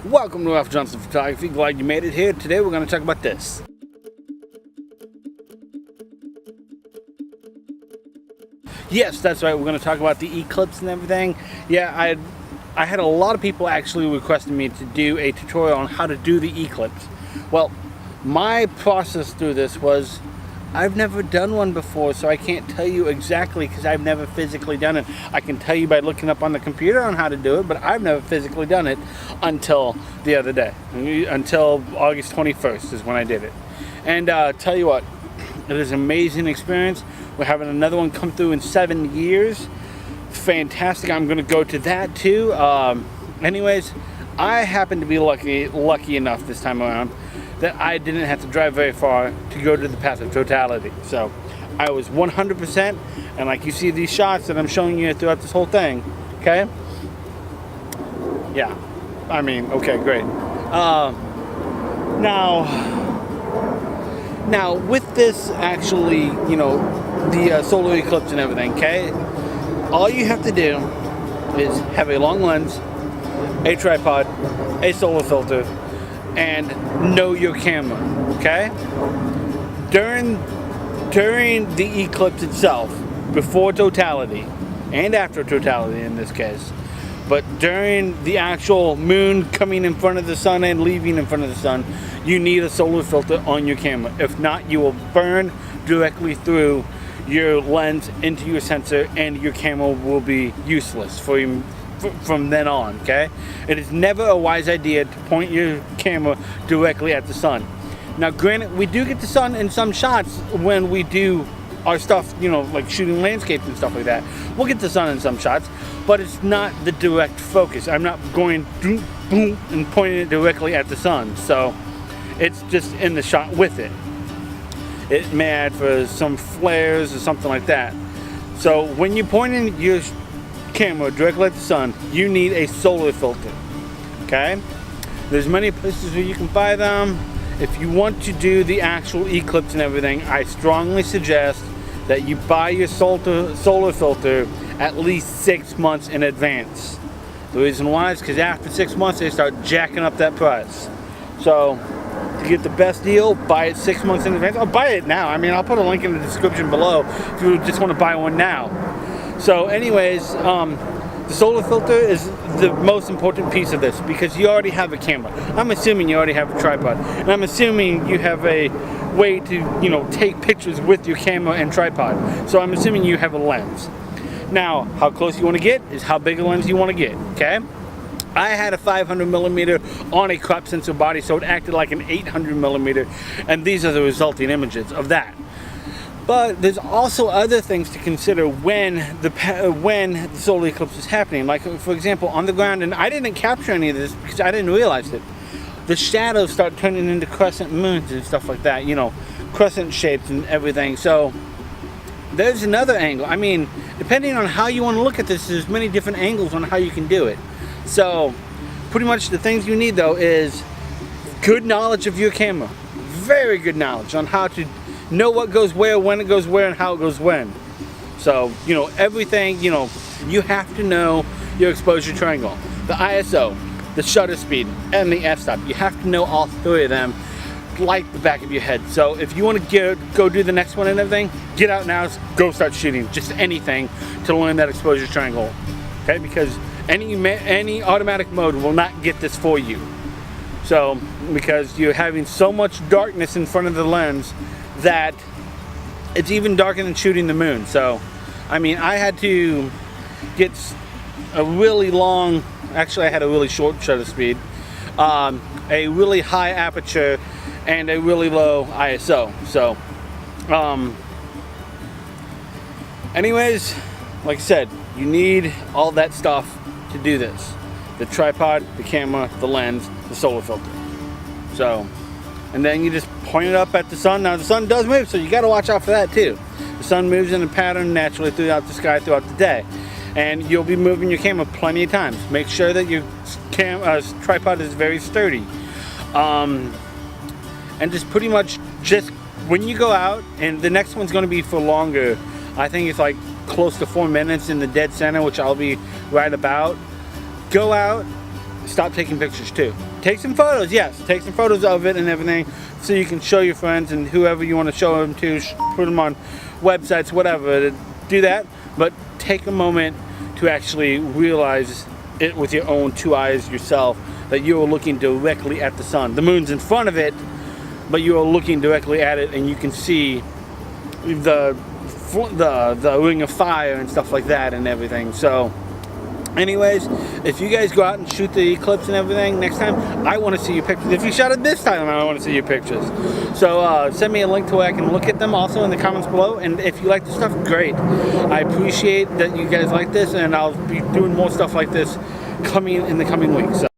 Welcome to Ralph Johnson Photography. Glad you made it here. Today we're going to talk about this. Yes, that's right. We're going to talk about the eclipse and everything. Yeah, I had a lot of people actually requesting me to do a tutorial on how to do the eclipse. Well, my process through this was I've never done one before, so I can't tell you exactly because I've never physically done it. I can tell you by looking up on the computer on how to do it, but I've never physically done it until the other day. Until August 21st is when I did it. And tell you what, it is an amazing experience. We're having another one come through in 7 years. Fantastic. I'm going to go to that too. Anyways, I happen to be lucky enough this time around that I didn't have to drive very far to go to the path of totality. So I was 100%, and like you see these shots that I'm showing you throughout this whole thing, okay? Yeah, I mean, okay, great. Now with this actually, you know, the solar eclipse and everything, okay? All you have to do is have a long lens, a tripod, a solar filter, and know your camera, okay? During the eclipse itself, before totality, and after totality in this case, but during the actual moon coming in front of the sun and leaving in front of the sun, you need a solar filter on your camera. If not, you will burn directly through your lens into your sensor and your camera will be useless for you from then on, okay? It is never a wise idea to point your camera directly at the sun. Now granted, we do get the sun in some shots when we do our stuff, you know, like shooting landscapes and stuff like that. We'll get the sun in some shots, but it's not the direct focus. I'm not going boom, boom, and pointing it directly at the sun, so it's just in the shot with it. It may add for some flares or something like that. So when you're pointing your camera directly at the sun, you need a solar filter, okay? There's many places where you can buy them. If you want to do the actual eclipse and everything, I strongly suggest that you buy your solar filter at least 6 months in advance. The reason why is because after 6 months they start jacking up that price. So to get the best deal, buy it 6 months in advance. I'll buy it now. I mean, I'll put a link in the description below if you just want to buy one now. So anyways, the solar filter is the most important piece of this because you already have a camera. I'm assuming you already have a tripod. And I'm assuming you have a way to, you know, take pictures with your camera and tripod. So I'm assuming you have a lens. Now, how close you want to get is how big a lens you want to get, okay? I had a 500mm on a crop sensor body, so it acted like an 800mm, and these are the resulting images of that. But there's also other things to consider when the solar eclipse is happening. Like, for example, on the ground, and I didn't capture any of this because I didn't realize it, the shadows start turning into crescent moons and stuff like that, you know, crescent shapes and everything. So there's another angle. I mean, depending on how you want to look at this, there's many different angles on how you can do it. So pretty much the things you need though is good knowledge of your camera, very good knowledge on how to know what goes where, when it goes where, and how it goes when. So, you know, everything, you know, you have to know your exposure triangle, the ISO, the shutter speed, and the f-stop. You have to know all three of them like the back of your head. So if you want to go do the next one and everything, get out now, go start shooting just anything to learn that exposure triangle, okay? Because any automatic mode will not get this for you. So, because you're having so much darkness in front of the lens that it's even darker than shooting the moon. So, I mean, I had to get a really long, actually I had a really short shutter speed, a really high aperture, and a really low ISO. So, anyways, like I said, you need all that stuff to do this. The tripod, the camera, the lens, the solar filter. So, and then you just point it up at the sun. Now the sun does move, so you got to watch out for that too. The sun moves in a pattern naturally throughout the sky throughout the day, and you'll be moving your camera plenty of times. Make sure that your tripod is very sturdy, and just pretty much just when you go out, and the next one's going to be for longer. I think it's like close to 4 minutes in the dead center, which I'll be right about. Go out, stop taking pictures too. Take some photos, yes. Take some photos of it and everything so you can show your friends and whoever you want to show them to, put them on websites, whatever. Do that, but take a moment to actually realize it with your own two eyes yourself, that you're looking directly at the sun. The moon's in front of it, but you're looking directly at it, and you can see the ring of fire and stuff like that and everything. So anyways, if you guys go out and shoot the eclipse and everything next time, I want to see your pictures. If you shot it this time, I want to see your pictures. So send me a link to where I can look at them also in the comments below. And if you like the stuff, great. I appreciate that you guys like this, and I'll be doing more stuff like this in the coming weeks. So.